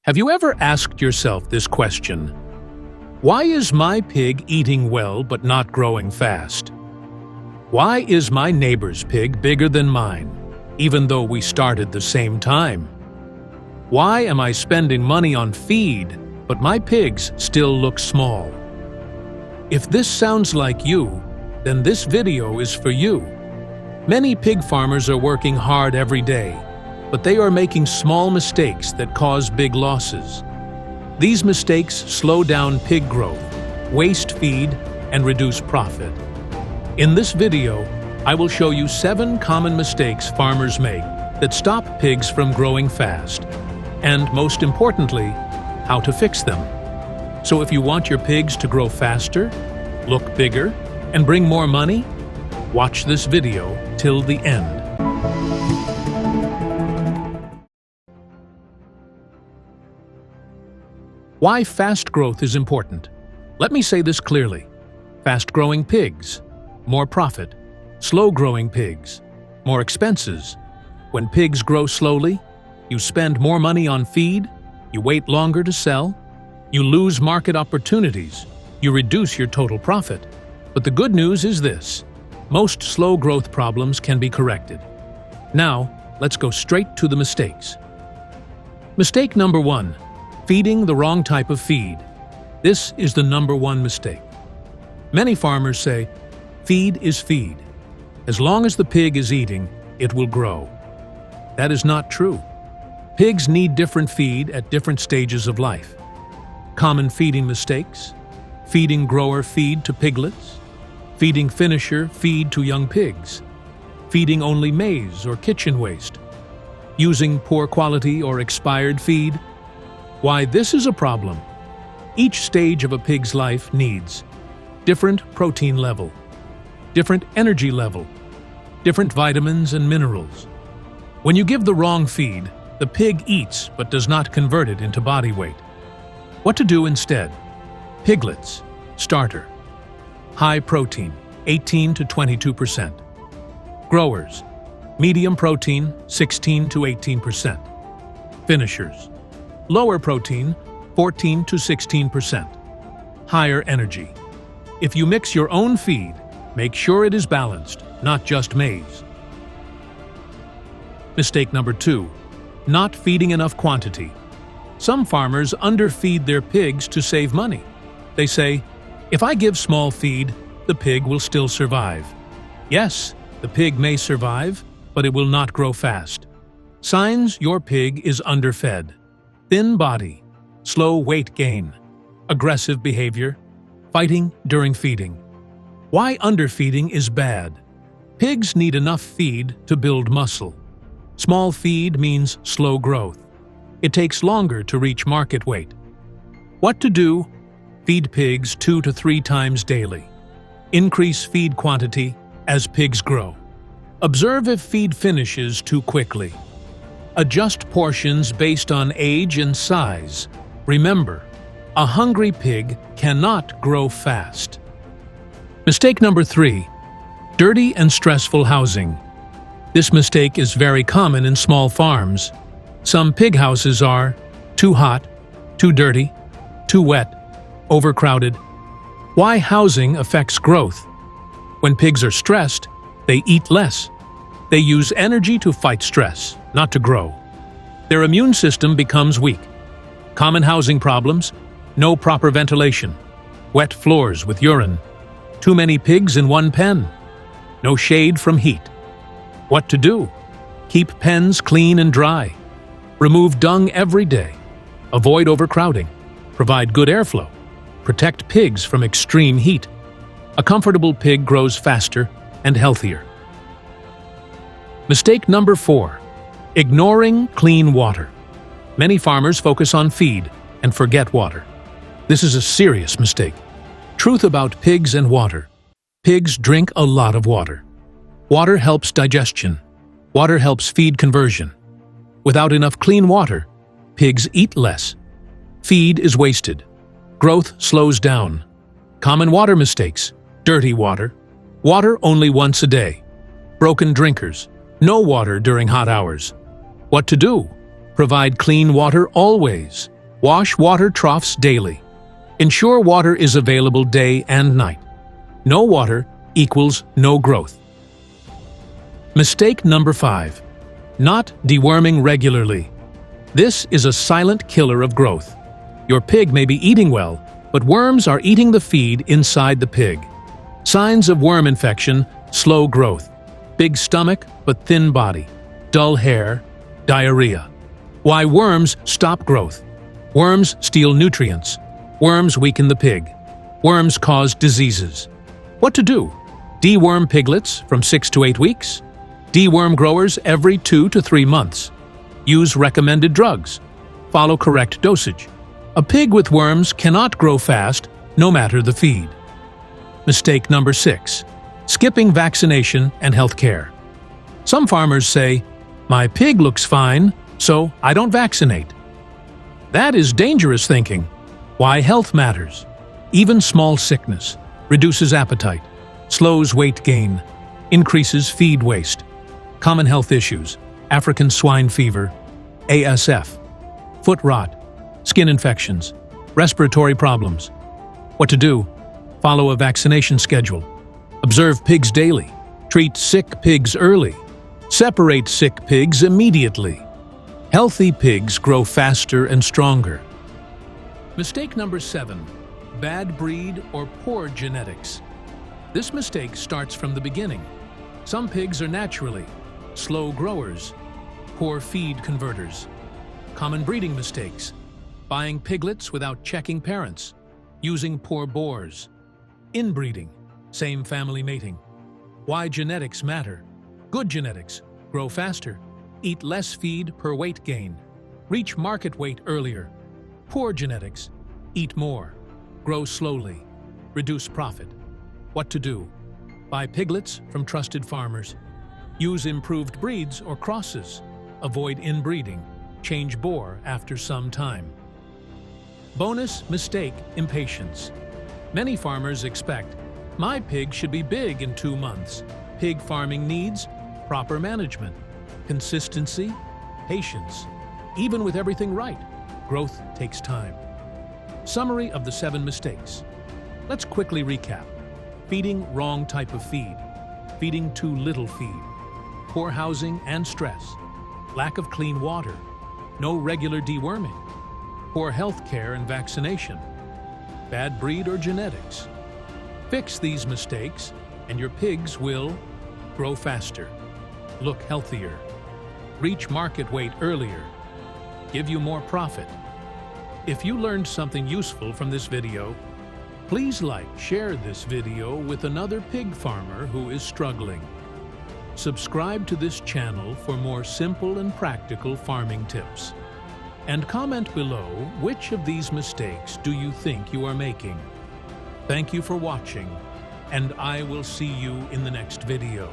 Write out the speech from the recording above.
Have you ever asked yourself this question? Why is my pig eating well but not growing fast? Why is my neighbor's pig bigger than mine, even though we started the same time? Why am I spending money on feed, but my pigs still look small? If this sounds like you, then this video is for you. Many pig farmers are working hard every day, but they are making small mistakes that cause big losses. These mistakes slow down pig growth, waste feed, and reduce profit. In this video, I will show you 7 common mistakes farmers make that stop pigs from growing fast, and most importantly, how to fix them. So if you want your pigs to grow faster, look bigger, and bring more money, watch this video till the end. Why fast growth is important. Let me say this clearly. Fast-growing pigs, more profit. Slow-growing pigs, more expenses. When pigs grow slowly, you spend more money on feed, you wait longer to sell, you lose market opportunities, you reduce your total profit. But the good news is this: most slow growth problems can be corrected. Now, let's go straight to the mistakes. Mistake number 1. Feeding the wrong type of feed. This is the number 1 mistake. Many farmers say, feed is feed. As long as the pig is eating, it will grow. That is not true. Pigs need different feed at different stages of life. Common feeding mistakes: feeding grower feed to piglets, feeding finisher feed to young pigs, feeding only maize or kitchen waste, using poor quality or expired feed. Why this is a problem? Each stage of a pig's life needs different protein level, different energy level, different vitamins and minerals. When you give the wrong feed, the pig eats but does not convert it into body weight. What to do instead? Piglets, starter. High protein, 18 to 22%. Growers, medium protein, 16 to 18%. Finishers, lower protein, 14 to 16%. Higher energy. If you mix your own feed, make sure it is balanced, not just maize. Mistake number 2. Not feeding enough quantity. Some farmers underfeed their pigs to save money. They say, if I give small feed, the pig will still survive. Yes, the pig may survive, but it will not grow fast. Signs your pig is underfed: thin body, slow weight gain, aggressive behavior, fighting during feeding. Why underfeeding is bad? Pigs need enough feed to build muscle. Small feed means slow growth. It takes longer to reach market weight. What to do? Feed pigs 2 to 3 times daily. Increase feed quantity as pigs grow. Observe if feed finishes too quickly. Adjust portions based on age and size. Remember, a hungry pig cannot grow fast. Mistake number 3. Dirty and stressful housing. This mistake is very common in small farms. Some pig houses are too hot, too dirty, too wet, overcrowded. Why housing affects growth? When pigs are stressed, they eat less. They use energy to fight stress, not to grow. Their immune system becomes weak. Common housing problems: no proper ventilation, wet floors with urine, too many pigs in one pen, no shade from heat. What to do? Keep pens clean and dry. Remove dung every day. Avoid overcrowding. Provide good airflow. Protect pigs from extreme heat. A comfortable pig grows faster and healthier. Mistake number 4. Ignoring clean water. Many farmers focus on feed and forget water. This is a serious mistake. Truth about pigs and water. Pigs drink a lot of water. Water helps digestion. Water helps feed conversion. Without enough clean water, pigs eat less. Feed is wasted. Growth slows down. Common water mistakes: dirty water, water only once a day, broken drinkers, no water during hot hours. What to do? Provide clean water always. Wash water troughs daily. Ensure water is available day and night. No water equals no growth. Mistake number 5. Not deworming regularly. This is a silent killer of growth. Your pig may be eating well, but worms are eating the feed inside the pig. Signs of worm infection: slow growth, big stomach but thin body, dull hair, diarrhea. Why worms stop growth? Worms steal nutrients. Worms weaken the pig. Worms cause diseases. What to do? Deworm piglets from 6 to 8 weeks. Deworm growers every 2 to 3 months. Use recommended drugs. Follow correct dosage. A pig with worms cannot grow fast, no matter the feed. Mistake number 6. Skipping vaccination and health care. Some farmers say, "My pig looks fine, so I don't vaccinate." That is dangerous thinking. Why health matters. Even small sickness reduces appetite, slows weight gain, increases feed waste. Common health issues: African swine fever, ASF, foot rot, skin infections, respiratory problems. What to do? Follow a vaccination schedule. Observe pigs daily. Treat sick pigs early. Separate sick pigs immediately. Healthy pigs grow faster and stronger. Mistake number 7. Bad breed or poor genetics. This mistake starts from the beginning. Some pigs are naturally slow growers, poor feed converters. Common breeding mistakes: buying piglets without checking parents, using poor boars, inbreeding, same family mating. Why genetics matter: good genetics grow faster, eat less feed per weight gain, reach market weight earlier. Poor genetics eat more, grow slowly, reduce profit. What to do? Buy piglets from trusted farmers. Use improved breeds or crosses. Avoid inbreeding. Change boar after some time. Bonus mistake: impatience. Many farmers expect, "My pig should be big in 2 months." Pig farming needs proper management, consistency, patience. Even with everything right, growth takes time. Summary of the 7 mistakes. Let's quickly recap. Feeding wrong type of feed. Feeding too little feed. Poor housing and stress. Lack of clean water. No regular deworming. Poor health care and vaccination. Bad breed or genetics. Fix these mistakes and your pigs will grow faster, look healthier, reach market weight earlier, give you more profit. If you learned something useful from this video, please share this video with another pig farmer who is struggling. Subscribe to this channel for more simple and practical farming tips. And comment below which of these mistakes do you think you are making. Thank you for watching, and I will see you in the next video.